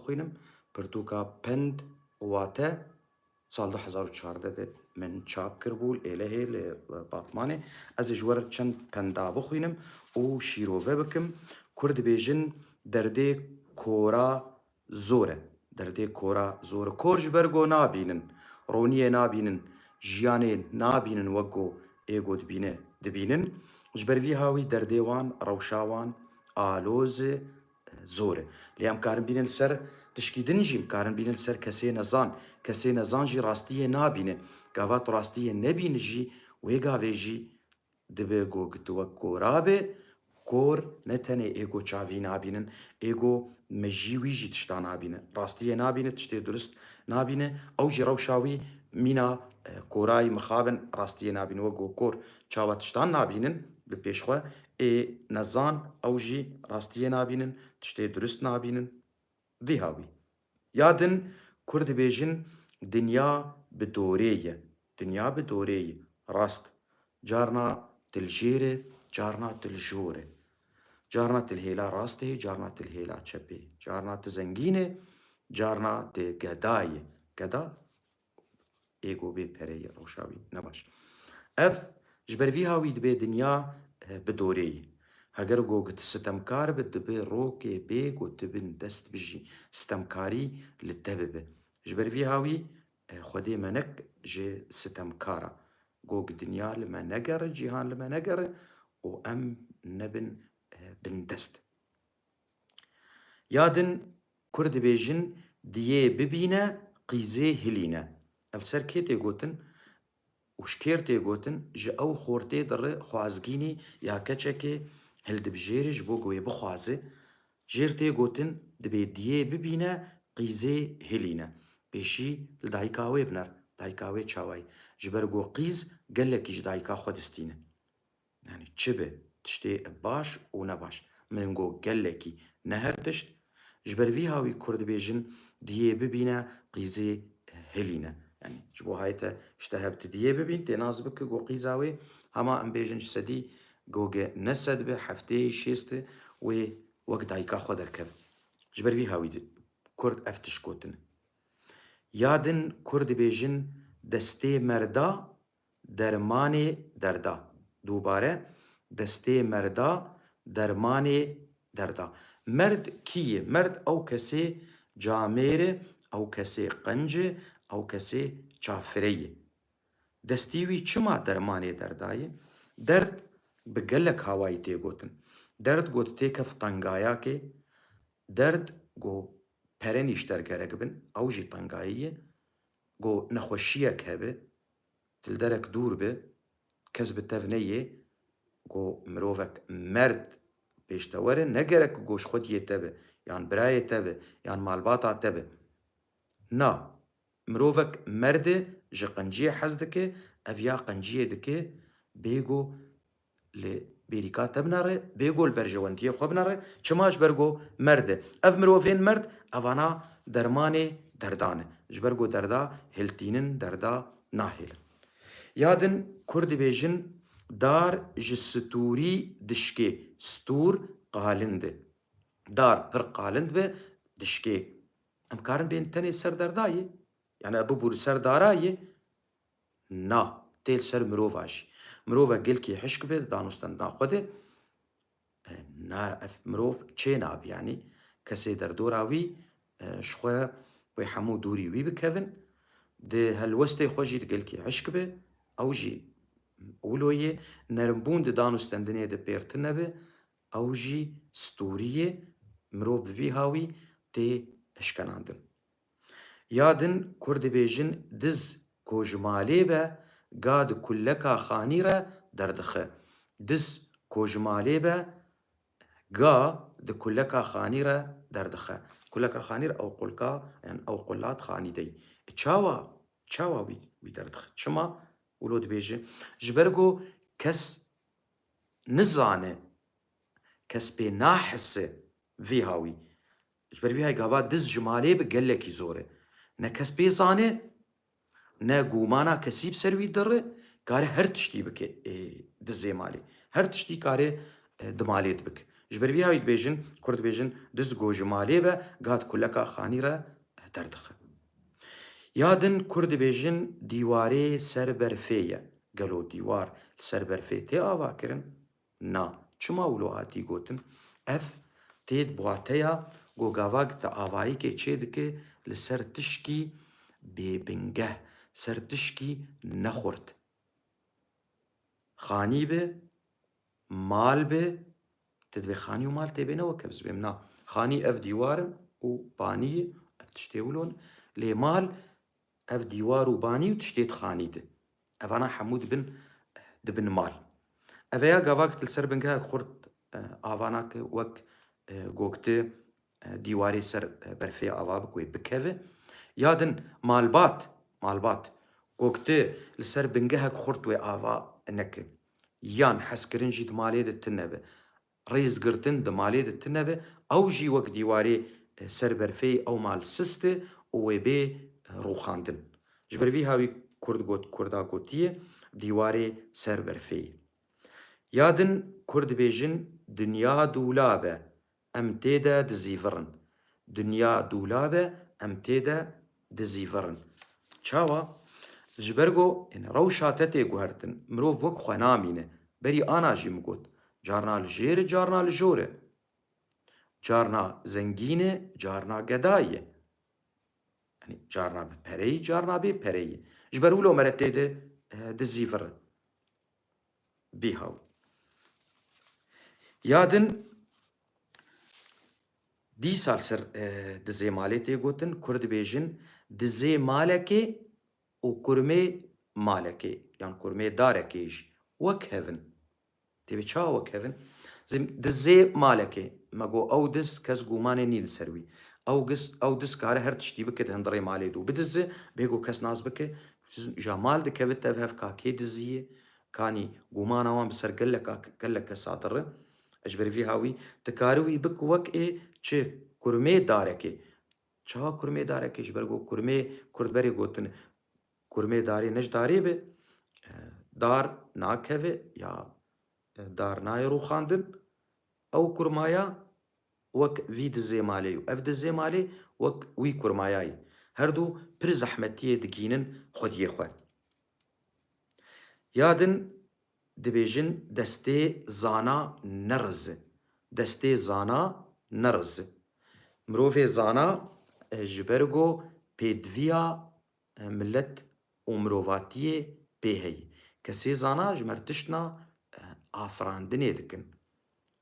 بخوینم پرتوکا پند واته سال 2014 من چاپ کربول إلهي لباطماني از جور چند پندا بخوینم و شیروه بکم کرد بیجن درده کورا زوره درده کورا زوره کورج برگو نابینن رونیه نابینن جیانه نابینن وگو ایگو دبینن جبروی هاوی درده وان روشاوان آلوز زوره لیم کارن بینن سر تشکیدن جیم کارن بینن سر کسی نزان جی راستیه نابینه گاوات راستیه نبینه جی وی گاوه جی دبه گو گتوه کورابه کور نتنه ایگو چاوی نابینن ایگو مجیوی جی تشتا نابینه راستیه نابینه تشتی درست نابینه او جی روشاوی مینا کورای مخابن راستیه نابینه وگو کور چاوه تشتان نابینن بپیشخواه نزان او جی راستیه نابینن تشتی درست نابینن وی هاوی یادن کرد بیجن دنیا بدوریه راست جارنا تلجيره جارنا تلجوره جارنا تلهيلا راسته جارنا تلهيلا چپه جارنا تزنگينه جارنا تگدايه گدا ايگو بي پريه روشاوي نباش اف جبروي هاوي دبي دنيا بدوريه هگر گوگت ستمکار به دبه روکه بیگو تبن دست بجی ستمکاری لتبه جبروی هاوی خودی منک جه ستمکارا گوگ دنیا لما نگره جیهان لما نگره و ام نبن بن دست یادن کرد بیجن دیه ببینه قیزه هلینه افسر که تیگوتن وشکیر تیگوتن جه او خورته در خوازگینی یا کچه که هل دبجيرج بو قوي بخوازه جيرتي قوتن دبي ديه ببينه قيزي هلينه بيشي لدايكاوي بنر دايكاوي چاواي جبرگو قيز قالك يج دايكا خودستينه يعني چبه تشتي باش و نباش منگو قالكي نهر تشت جبروي هاوي كرد بيجن ديه ببينه قيزي هلينه يعني جبو هايتا اشتهبت ديه ببين تناز بك قو قيزاوي هما ام بيجن سدي گوگه نسد به هفته شیسته و وقت دایکا خود درکب جبروی هاوی کرد افتش کوتن یادن کرد بیجن دسته مردا درمان دردا دوباره دسته مردا درمان دردا مرد کیه مرد او کسی جامره او کسی قنجه او کسی چافریه دستیوی چما درمان دردایه درد بقلك هواي تيغوتن درد گوت تيكف طنقايا كي درد گو پرنيش درگرك بن او جي طنقاية گو نخوشيك هبه تلدرك دور به كسب التفنية گو مروفك مرد بيشتورن نگرك گوش خوديه تبه يعني براية تبه يعني مالباطا تبه نا مروفك مرد جي قنجية حزدك افيا قنجية دكي بيگو لبيريكا تبناره بيقول برجوانتيه خبناره چماش برگو مرده اف مروفين مرد افانا درماني دردانه جبرگو دردا هلتينن دردا ناهل يادن كرد بيجن دار جستوري دشكي ستور قالند دار پر قالند به دشكي امكارن بين تاني سر درداي يعني ابو بور سر داراي نا تيل سر مروفاش مروفا قلكي حشك به دانوستن ناخده نا مروف چه ناب يعني كسي در دوراوي شخوة بي حمو دوري وي بكفن ده هالوستي خوشي قلكي حشك به او جي اولوية نرمبون ده دانوستن دنيا ده بيرتنه به او جي ستورية مروف بي هاوي تي اشكناندن يادن كرد بيجن دز كوجمالي به قاد كلكا خانيرة دردخه دز كوجمالي به قا د كلكا خانيرة دردخه كلكا خانير او قلكا يعني او قلات خاني دي چاوا وي دردخه چما ولود بيجي جبرگو كس نزانه كس بي ناحسه في هاوي جبر في هاي قاوا دز جمالي بقلكي زوره نا كس بي زانه نا گومانا کسی بسروی دره کاره هر تشتی بکه دزه مالی هر تشتی کاره دمالیت بک جبر هاوی دبێژن کورد دبێژن دز گۆژمالێ بە گات کولەکە خانیرە دەردەخە. یادن کورد دبێژن دیوارێ سەر بەرفەیە گەلۆ دیوار سەر بەرفێ تێ ئاواکردن نا چما ولۆ هاتی گوتن ئەف تێت بواتەیە گۆگاواک تە ئاواییکێ چێ دکە لەسەر تشکی بێبنگە سەر تشکی نەخورد خانی بێ مال بێ تدبێ خانی و مال تێبێنەوە کە بزبێم نا خانی ئەف دیوارم و بانیە ئەف تشتێ ولۆن لێ مال ئەف دیوار و بانی و تشتێت خانیدە ئەڤانە هەموو دبن مال ئەڤەیە گاواک لەسەر بنگە خورد ئاواناکە وەک گۆکتە دیوارێ سەر بەرفێ ئاوا بکوێ بکەوێ یادن مالبات گۆکتە لەسەر بنگەهەک خورد وێ ئاوا نەکە یان حەزکردن ژی دمالێ دتنەبێ ڕێزگرتن دمالێ دتنەبێ ئەو ژی وەک دیوارێ سەر بەرفەی ئەو مال سستێ وێ بێ ڕووخاندن ji ber vî hawî Kurda gotiye dîwarê ser berfeyê. Ya din Kurd dibêjin dinya dûlab e em tê de dizîvirin. Dinya dûlab e em tê de dizîvirin. Çawa ji ber got rewşa te tê guhertin mirov wek xwe namîne berî ana jî min got carna li jêr e carna li jor e. Carna zengîn e carna gedayî ye. Carna bi pereyî carna bê pereyî ji ber wilo mere tê de dizîvirin. Vî haw. Ya din dîsal ser dizê malê tê gotin Kurd dibêjin dizê malekê û kurmê malekê yan kurmê darekê jî wek hevin. Têbê çawa wek hevin? Dizê malekê me got ew diz kes gumanê nî li ser wî. Ew diz kare her tiştî bike di hindirê malê de û bidize bê got kes nas bike ja mal dikevit ev hev ka kê diziye kanî gumana wan bi ser gelek sadir e ji ber vî hawî dikarî wî bik wek ê çi kurmê darekê. Çawa kurmê darekê ji ber got kurmê Kurdberê gotin kurmê darê ne ji darê be dar nakeve ya dar nayê rûxandin ew kurmaya wek vî dizê malê û ev dizê malê wek wî kurmayayê her du pir zehmetiyê digînin xwediyê xwe. Ya din dibêjin destê zana nerize. Destê zana nerize. Mirovê zana ji ber got pêdiviya millet û mirovatiyê pê heye. Kesê zana ji mer tiştna afirandinê dikin.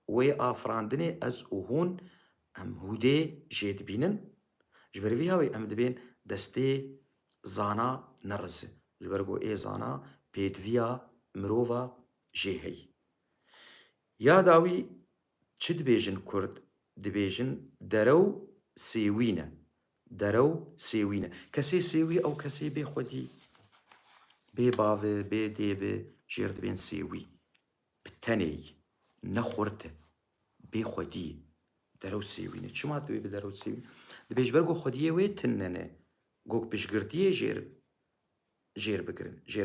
Wê afirandinê ez û hûn em hûdê jê dibînin ji ber vî hawî em dibên destê zana nerize. Ji ber got ê zana pêdiviya mirova jê heye. Ya dawî çi dibêjin Kurd? Dibêjin derew sêwîn e. Derew sêwîn e. Kesê sêwî ew kesê bê xwedî bê bavê bê dêvê jêr dibên sêwî bi tenê yî nexurt e bê xwedî derew sêwîn e. Çima dibê bi derew sêwîn? Dibê ji ber got xwediyê wê tune ne got piştgirtiyê jêr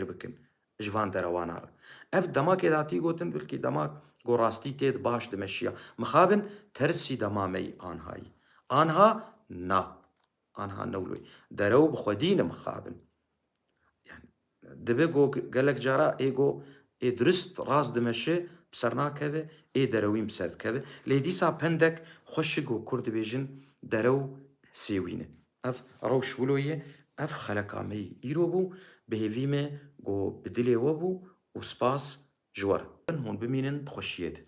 bikin ji van derewanan re. Ev demakê datî gotin bilkî demak got rastî tê de baş dimeşiya. Mixabin tersî dema me yî anhayî. Anha na. Anha newloyî. Derew bi xwedî ne mixabin. Yani dibe got gelek cara ê got ê dirist rast dimeşe bi ser nakeve ê derewîn bi ser dikeve. Lê dîsa pendek xweşik got Kurd dibêjin derew sêwîn e. Ev rewş wilo ye ev xeleka me yî îro bû bi hêvî me got bi dilê we bû û spas ji we re. Hûn bimînin xweşiyê de.